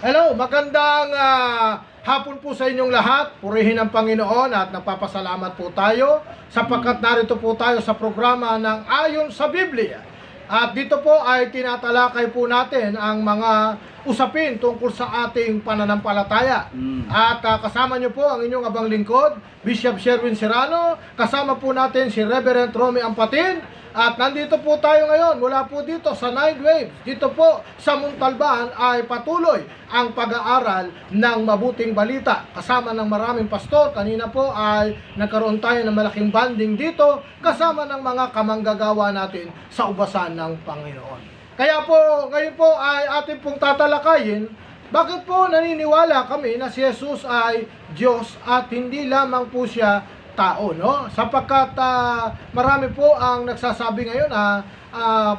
Hello, magandang hapon po sa inyong lahat. Purihin ang Panginoon at nagpapasalamat po tayo sapagkat narito po tayo sa programa ng Ayon sa Biblia. At dito po ay tinatalakay po natin ang mga usapin tungkol sa ating pananampalataya. At kasama niyo po ang inyong abang lingkod, Bishop Sherwin Serrano. Kasama po natin si Reverend Romy Ampatin. At nandito po tayo ngayon mula po dito sa Nine Waves. Dito po sa Montalban ay patuloy ang pag-aaral ng mabuting balita. Kasama ng maraming pastor. Kanina po ay nagkaroon tayo ng malaking banding dito kasama ng mga kamanggagawa natin sa ubasan ng Panginoon. Kaya po ngayon po ay ating pong tatalakayin bakit po naniniwala kami na si Jesus ay Diyos at hindi lamang po siya tao, no? Sapagkat marami po ang nagsasabi ngayon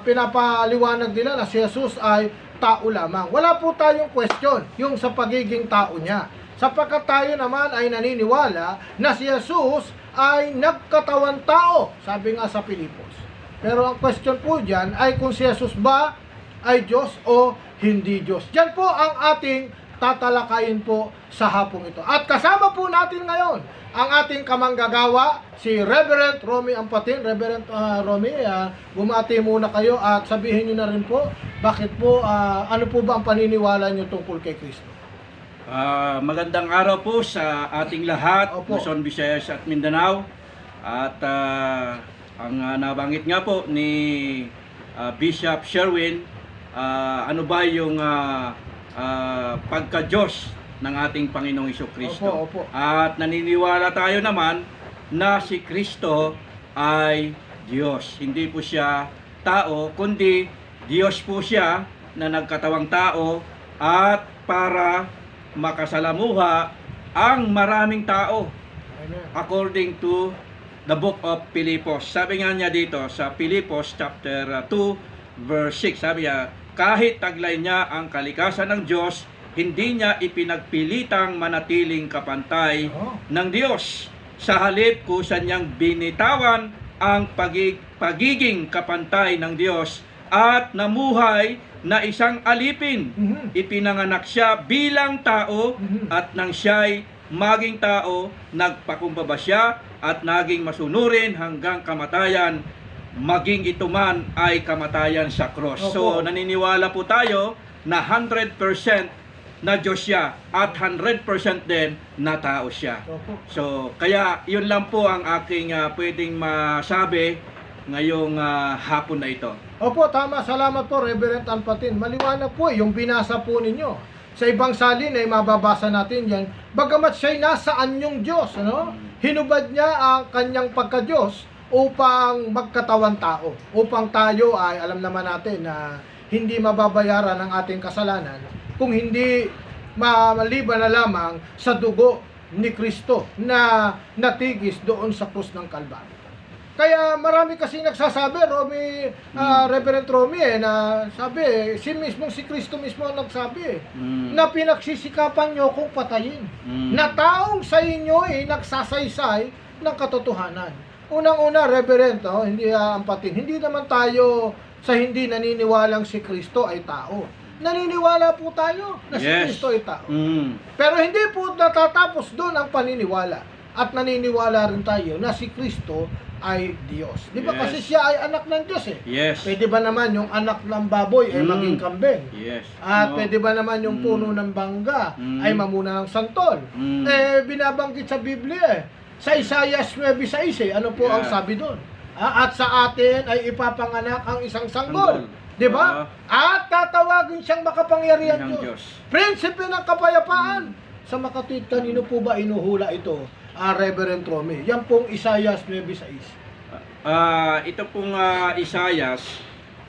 pinapaliwanag nila na si Jesus ay tao lamang. Wala po tayong question yung sa pagiging tao niya. Sapagkat tayo naman ay naniniwala na si Jesus ay nagkatawan tao, sabi nga sa Pilipos. Pero ang question po dyan ay kung si Jesus ba ay Diyos o hindi Diyos. Diyan po ang ating tatalakayin po sa hapong ito. At kasama po natin ngayon ang ating kamanggagawa, si Reverend Romy Ampatin. Reverend Romy, bumati muna kayo at sabihin nyo na rin po, bakit po, ano po ba ang paniniwala nyo tungkol kay Kristo? Magandang araw po sa ating lahat, Opo. Luzon, Visayas at Mindanao. At ang nabanggit nga po ni Bishop Sherwin, ano ba yung pagka-Diyos ng ating Panginoong Jesucristo. Opo. At naniniwala tayo naman na si Kristo ay Diyos. Hindi po siya tao, kundi Diyos po siya na nagkatawang tao at para makasalamuha ang maraming tao. Amen. According to the book of Pilipos. Sabi nga niya dito sa Pilipos chapter 2 verse 6, sabi niya, kahit taglay niya ang kalikasan ng Diyos, hindi niya ipinagpilitang manatiling kapantay ng Diyos. Sa halip kusa niyang binitawan ang pagiging kapantay ng Diyos at namuhay na isang alipin. Ipinanganak siya bilang tao at nang siya'y maging tao, nagpakumbaba siya at naging masunurin hanggang kamatayan, maging ito man ay kamatayan sa cross. So naniniwala po tayo na 100% na Diyos siya at 100% din na tao siya. So kaya yun lang po ang aking pwedeng masabi ngayong hapon na ito. Opo, tama. Salamat po, Reverend Ampatin. Maliwanag po yung binasa po ninyo. Sa ibang salin ay mababasa natin yan. Bagamat siya'y nasa anyong Diyos, ano? Hinubad niya ang kanyang pagka-Diyos upang magkatawan tao. Upang tayo ay alam naman natin na hindi mababayaran ang ating kasalanan kung hindi maliban na lamang sa dugo ni Kristo na natigis doon sa krus ng Kalbaryo. Kaya marami kasi nagsasabi, Reverend Romy, na sabi, si Kristo mismo ang nagsabi, na pinagsisikapan nyo kung patayin. Na taong sa inyo ay nagsasaysay ng katotohanan. Unang-una, Reverend, hindi Ampatin, hindi naman tayo sa hindi naniniwalang si Kristo ay tao. Naniniwala po tayo na si Kristo ay tao. Pero hindi po natatapos doon ang paniniwala. At naniniwala rin tayo na si Kristo ay Diyos. Di ba kasi siya ay anak ng Diyos eh? Yes. Pwede ba naman yung anak ng baboy ay maging kambing? Yes. At pwede ba naman yung puno ng bangga ay mamuna ng santol? Binabanggit sa Biblia eh. Sa Isaiah 9:6, ano po ang sabi doon? At sa atin ay ipapanganak ang isang sanggol. Di ba? At tatawagin siyang makapangyarihan Diyos. Prinsipe ng kapayapaan. Sa makatwid, kanino po ba inuhula ito, Reverend Romy? Yan pong Isaiah 9:6. Ito pong Isaias,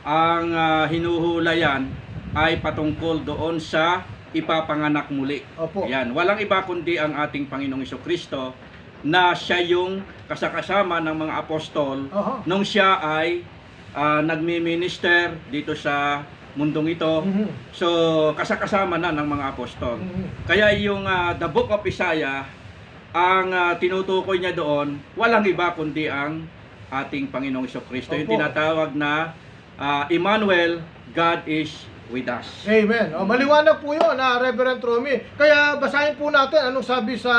ang hinuhula yan ay patungkol doon sa ipapanganak muli. Opo. Yan, walang iba kundi ang ating Panginoong Jesucristo na siya yung kasama ng mga apostol nung siya ay nagmi-minister dito sa mundong ito. So, kasama na ng mga apostol. Kaya yung the book of Isaiah, ang tinutukoy niya doon, walang iba kundi ang ating Panginoong Jesucristo. Yung tinatawag na Emmanuel, God is with us. Amen. O, maliwanag po yun, Reverend Romy. Kaya basahin po natin anong sabi sa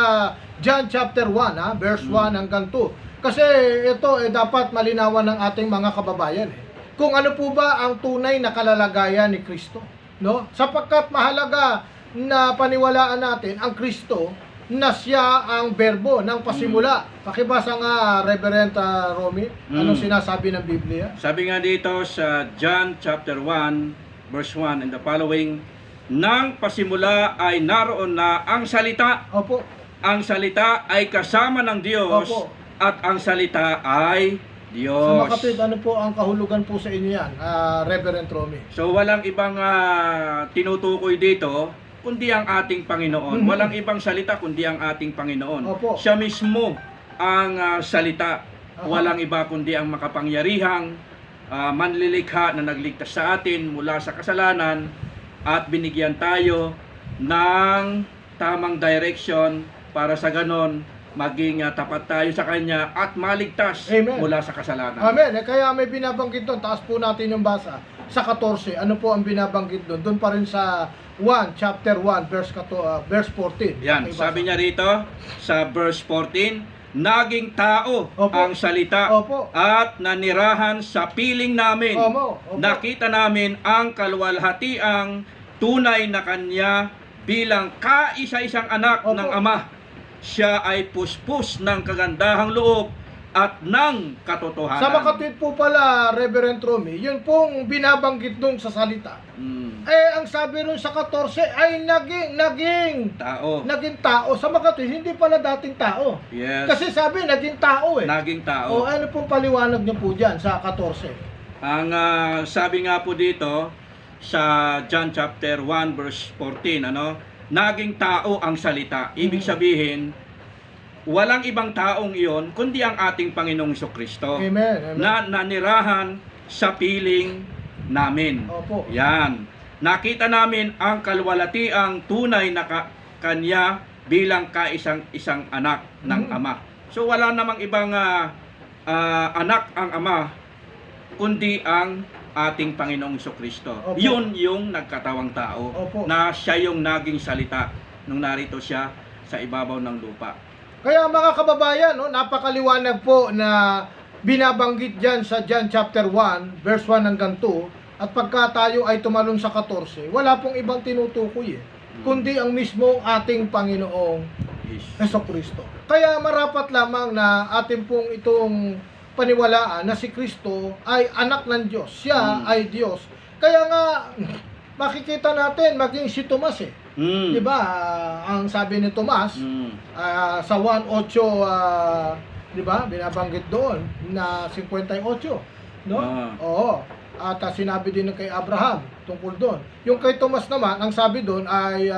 John chapter 1, verse 1 hanggang 2. Kasi ito dapat malinawan ng ating mga kababayan. Kung ano po ba ang tunay na kalalagayan ni Kristo. No? Sapagkat mahalaga na paniwalaan natin ang Kristo na siya ang berbo ng pasimula. Pakibasa nga, Reverend Romy, anong sinasabi ng Biblia? Sabi nga dito sa John chapter 1 verse 1 and the following, nang pasimula ay naroon na ang salita. Opo. Ang salita ay kasama ng Diyos. Opo. At ang salita ay Sa Diyos. makapit, ano po ang kahulugan po sa inyo yan, Reverend Romy? So walang ibang tinutukoy dito kundi ang ating Panginoon. Walang ibang salita kundi ang ating Panginoon. Opo. Siya mismo ang salita. Aha. Walang iba kundi ang makapangyarihang manlilikha na nagligtas sa atin mula sa kasalanan at binigyan tayo ng tamang direction para sa ganon maging tapat tayo sa Kanya at maligtas Amen. mula sa kasalanan. Amen. Kaya may binabanggit doon, taas po natin yung basa. Sa 14, ano po ang binabanggit doon? Doon pa rin sa 1, chapter 1, verse 14. Yan, Ibasa. sabi niya rito sa verse 14, naging tao Opo. ang salita Opo. at nanirahan sa piling namin. Opo. Nakita namin ang kaluwalhatiang tunay na Kanya bilang kaisa-isang anak Opo. ng Ama. Siya ay puspos ng kagandahang loob at ng katotohanan. Sa makatwid po pala, Reverend Romy, yun pong binabanggit doon sa salita. Ang sabi ron sa 14 ay naging Tao. Sa makatwid, hindi pala dating tao. Yes. Kasi sabi, naging tao Naging O tao. ano pong paliwanag niyo po dyan sa 14? Ang sabi nga po dito sa John chapter 1 verse 14, naging tao ang salita. Ibig sabihin, walang ibang taong iyon kundi ang ating Panginoong Jesucristo Amen. na nanirahan sa piling namin. Opo. Yan. Nakita namin ang kaluwalhatiang tunay na Kanya bilang kaisang-isang anak ng Ama. So wala namang ibang anak ang Ama kundi ang ating Panginoong Jesucristo. Opo. Yun yung nagkatawang tao. Opo. Na siya yung naging salita nung narito siya sa ibabaw ng lupa. Kaya mga kababayan, napakaliwanag po na binabanggit dyan sa John chapter 1, verse 1 hanggang 2, at pagka tayo ay tumalon sa 14, wala pong ibang tinutukoy kundi ang mismong ating Panginoong Jesucristo. Kaya marapat lamang na atin pong itong paniwalaan na si Kristo ay anak ng Diyos. Siya ay Diyos. Kaya nga, makikita natin maging si Tomas Di ba? Ang sabi ni Tomas sa 1:8, di ba? Binabanggit doon na 58, no? Oo. At sinabi din kay Abraham tungkol doon. Yung kay Tomas naman, ang sabi doon ay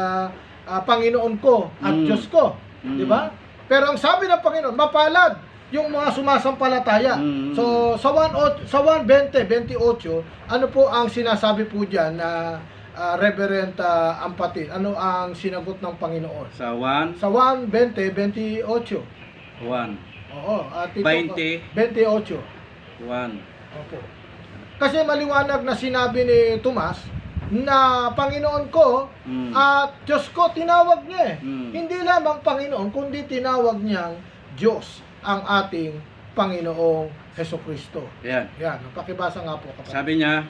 Panginoon ko at Diyos ko, di ba? Pero ang sabi ng Panginoon, mapalad yung mga sumasampalataya. So sa 1:20, 28, ano po ang sinasabi po diyan na Reverend Ampatin? Ano ang sinagot ng Panginoon? Sa 1, Sa 1:20, 28. 1, Oo, at ito 20. 28. 1. Opo. Kasi maliwanag na sinabi ni Tomas na Panginoon ko at Diyos ko, tinawag niya Hindi lamang Panginoon, kundi tinawag niyang Diyos ang ating Panginoong Jesucristo. Yan. Yan, pakibasa nga po kapatid. Sabi niya,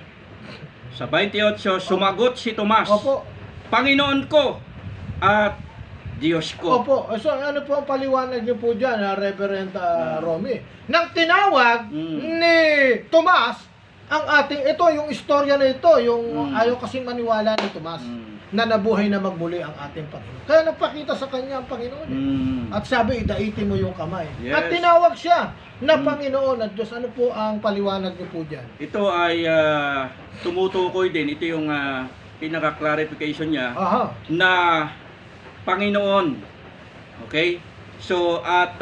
sa 28, sumagot si Tomas, Opo. Panginoon ko at Diyos ko. Opo. So ano po ang paliwanag niyo po dyan, Reverend Romy? Nang tinawag ni Tomas ang ating, ito yung istorya na ito, yung ayaw kasing maniwala ni Tomas na nabuhay na magmuli ang ating Panginoon. Kaya nagpakita sa kanya ang Panginoon. At sabi, idaitin mo yung kamay. Yes. At tinawag siya na Panginoon at Diyos. Ano po ang paliwanag niyo po dyan? Ito ay tumutukoy din. Ito yung pinaka-clarification niya Aha. na Panginoon. Okay? So, at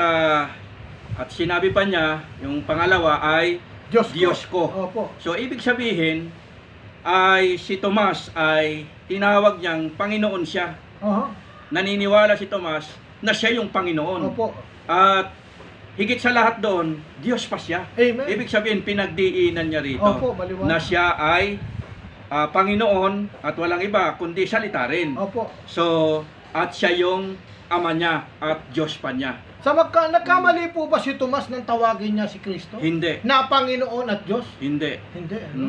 sinabi pa niya, yung pangalawa ay Diyos ko. Opo. So, ibig sabihin, ay si Tomas ay tinawag niyang Panginoon siya. Aha. Naniniwala si Tomas na siya yung Panginoon. Opo. At higit sa lahat doon, Diyos pa siya. Amen. Ibig sabihin, pinagdiinan niya rito Opo, maliwanag. na siya ay Panginoon at walang iba kundi salita rin. Opo. So, at siya yung ama niya at Diyos pa niya. Nagkamali po ba si Tomas nang tawagin niya si Kristo? Hindi. Na Panginoon at Diyos? Hindi. Hindi. Ano?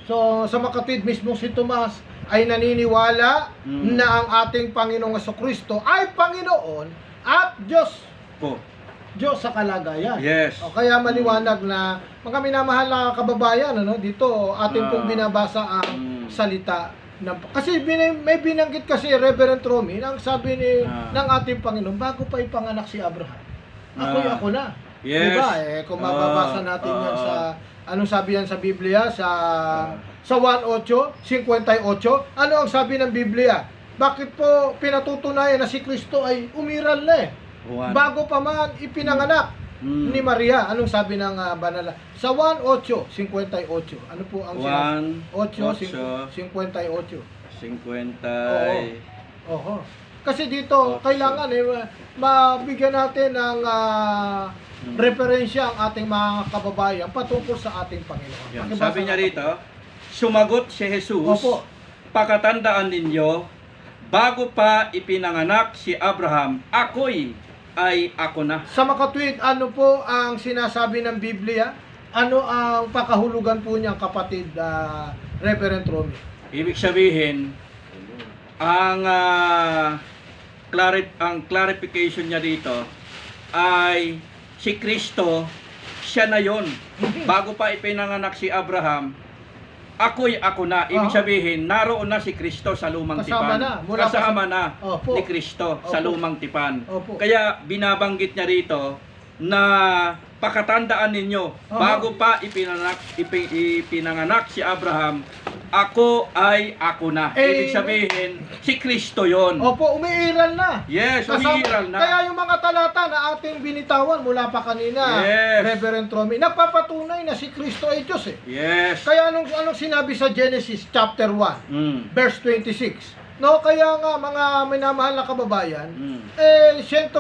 So, sa makatwid mismo si Tomas ay naniniwala na ang ating Panginoong Kristo ay Panginoon at Diyos. Po. Diyos sa kalagayan. Yes. O kaya maliwanag na mga minamahal na kababayan, ating pong binabasa ang salita ng, kasi may binanggit kasi Reverend Romy ang sabi ng ating Panginoon bago pa ipanganak si Abraham. Ako na. Yes. Diba? Kung mababasa natin yan sa anong sabi yan sa Biblia sa 1:8, 58, ano ang sabi ng Biblia? Bakit po pinatutunayan na si Kristo ay umiral na bago pa man ipinanganak ni Maria? Anong sabi ng banal? Sa 1:8, 58. Ano po ang 1:8, 58. 50. Oho. Kasi dito kailangan mabigyan natin ng referensya ang ating mga kababayan patungkol sa ating Panginoon. Yan. Sabi niya rito, sumagot si Jesus, Opo. pakatandaan ninyo, bago pa ipinanganak si Abraham, ako na. Sa makatwid, ano po ang sinasabi ng Biblia? Ano ang pakahulugan po niyang kapatid Reverend Romy? Ibig sabihin, ang clarification niya dito ay si Kristo, siya na yon. Bago pa ipinanganak si Abraham, ako na. Ibig sabihin, naroon na si Kristo sa lumang Kasama tipan. na. Kasama na Opo. ni Kristo sa Opo. lumang tipan. Ako. Kaya binabanggit niya rito na pakatandaan ninyo, bago pa ipinanganak si Abraham, ako na. Ibig sabihin, si Kristo yon. Opo, umiiral na. Yes, umiiral na. Kaya yung mga talata na ating binitawan mula pa kanina, Yes. Reverend Romy, nagpapatunay na si Kristo ay Diyos Yes. Kaya anong sinabi sa Genesis chapter 1, verse 26? No, kaya nga mga minamahal na kababayan, 100%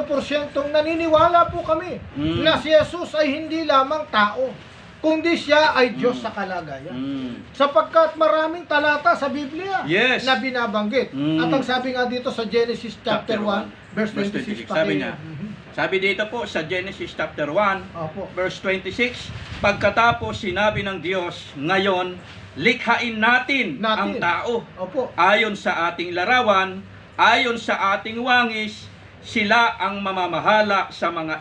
naniniwala po kami na si Jesus ay hindi lamang tao, kundi siya ay Diyos sa kalagayan. Sapagkat maraming talata sa Biblia Yes. na binabanggit. At ang sabi nga dito sa Genesis chapter 1, verse 26, sabi niya. Sabi dito po sa Genesis chapter 1, Opo. verse 26, pagkatapos sinabi ng Diyos, ngayon, likhain natin ang tao. Opo. Ayon sa ating larawan, ayon sa ating wangis, sila ang mamamahala sa mga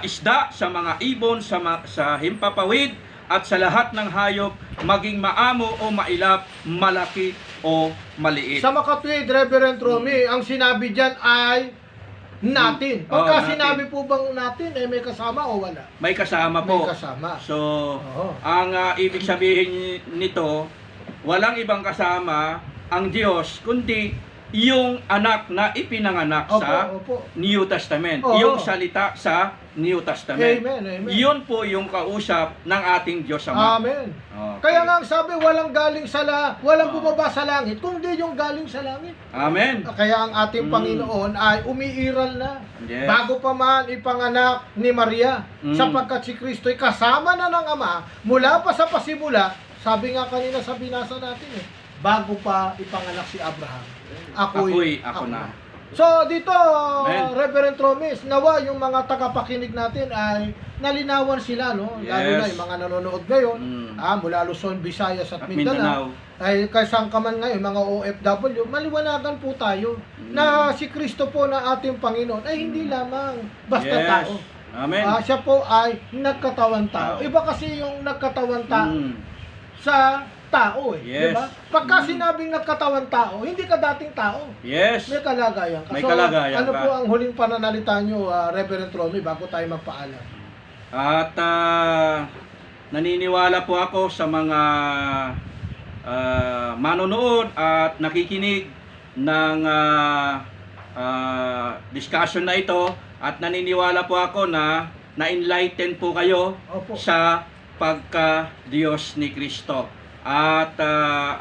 isda, sa mga ibon, sa himpapawid, at sa lahat ng hayop, maging maamo o mailap, malaki o maliit. Sa makatwid, Reverend Romy, ang sinabi dyan ay natin. Pagka natin. sinabi po bang natin, may kasama o wala? May kasama po. May kasama. So, Oo. ang ibig sabihin nito, walang ibang kasama ang Diyos, kundi yung anak na ipinanganak sa Opo. New Testament. Oo. Yung salita sa New Testament. Amen. Yun po yung kausap ng ating Diyos Ama. Amen. Okay. Kaya nga ang sabi, walang bumaba sa langit, kundi yung galing sa langit. Amen. Kaya ang ating Panginoon ay umiiral na. Yes. Bago pa man ipanganak ni Maria, sapagkat si Kristo ay kasama na ng Ama, mula pa sa pasimula, sabi nga kanina sa binasa natin bago pa ipanganak si Abraham, ako na. So dito, Amen. Reverend Romis, nawa yung mga tagapakinig natin ay nalinawan sila, no? Lalo na yung mga nanonood ngayon, mula Luzon, Visayas at Mindanao, ay kasang kaman ngayon, mga OFW, maliwanagan po tayo na si Kristo po na ating Panginoon ay hindi lamang basta tao. Amen. Siya po ay nagkatawang tao. Iba kasi yung nagkatawang tao sa tao Yes. Diba? Pagka sinabing nagkatawang tao, hindi ka dating tao. Yes. May kalagayan ka. May So, kalagayan ano ka. po ang huling pananalita nyo, Reverend Romy, bago tayo magpaalam? At naniniwala po ako sa mga manonood at nakikinig ng discussion na ito, at naniniwala po ako na na-enlighten po kayo Opo. sa pagka-Diyos ni Kristo. At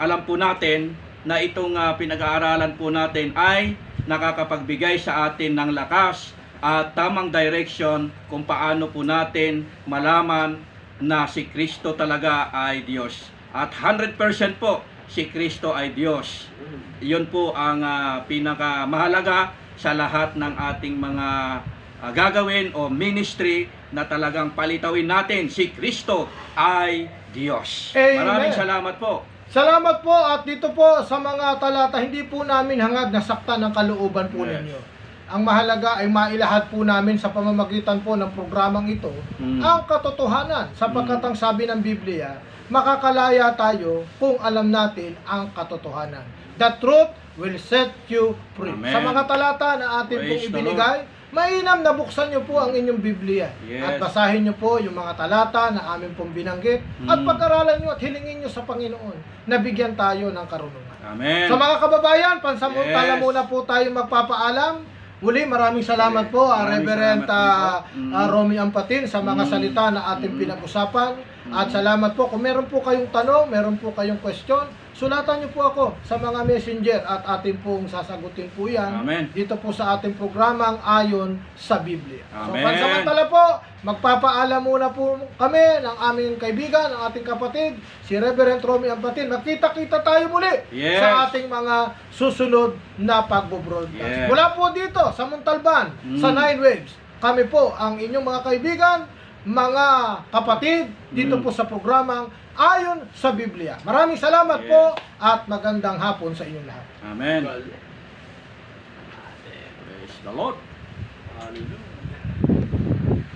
alam po natin na itong pinag-aaralan po natin ay nakakapagbigay sa atin ng lakas at tamang direction kung paano po natin malaman na si Kristo talaga ay Diyos. at 100% po si Kristo ay Diyos. Iyon po ang pinakamahalaga sa lahat ng ating mga gagawin o ministry na talagang palitawin natin si Kristo ay Diyos. Amen. Maraming salamat po. Salamat po, at dito po sa mga talata, hindi po namin hangad na saktan ang kalooban po Yes. ninyo. Ang mahalaga ay mailahad po namin sa pamamagitan po ng programang ito ang katotohanan, sapagkat ang sabi ng Biblia, makakalaya tayo kung alam natin ang katotohanan. The truth will set you free. Amen. Sa mga talata na atin pong Praise the ibinigay, mainam na buksan nyo po ang inyong Biblia Yes. at basahin nyo po yung mga talata na amin pong binanggit at pag-aralan nyo at hilingin nyo sa Panginoon na bigyan tayo ng karunungan. Amen. Sa mga kababayan, pansamantala Yes. muna po tayo magpapaalam. Muli, maraming salamat po, Maraming Reverend salamat din po. Romy Ampatin, sa mga salita na ating pinag-usapan. At salamat po. Kung meron po kayong tanong, meron po kayong question, sulatan niyo po ako sa mga messenger at atin pong sasagutin po yan Amen. dito po sa ating programang Ayon sa Biblia. So, Amen. pansamantala po, magpapaalam muna po kami ng aming kaibigan, ng ating kapatid, si Reverend Romy Ampatin. Magkita-kita tayo muli Yes. sa ating mga susunod na pagbo-broadcast. Yes. Mula po dito sa Montalban, sa Nine Waves, kami po ang inyong mga kaibigan, mga kapatid, dito po sa programang Ayon sa Biblia. Maraming salamat Yes. po at magandang hapon sa inyong lahat. Amen. Praise the Lord. Hallelujah.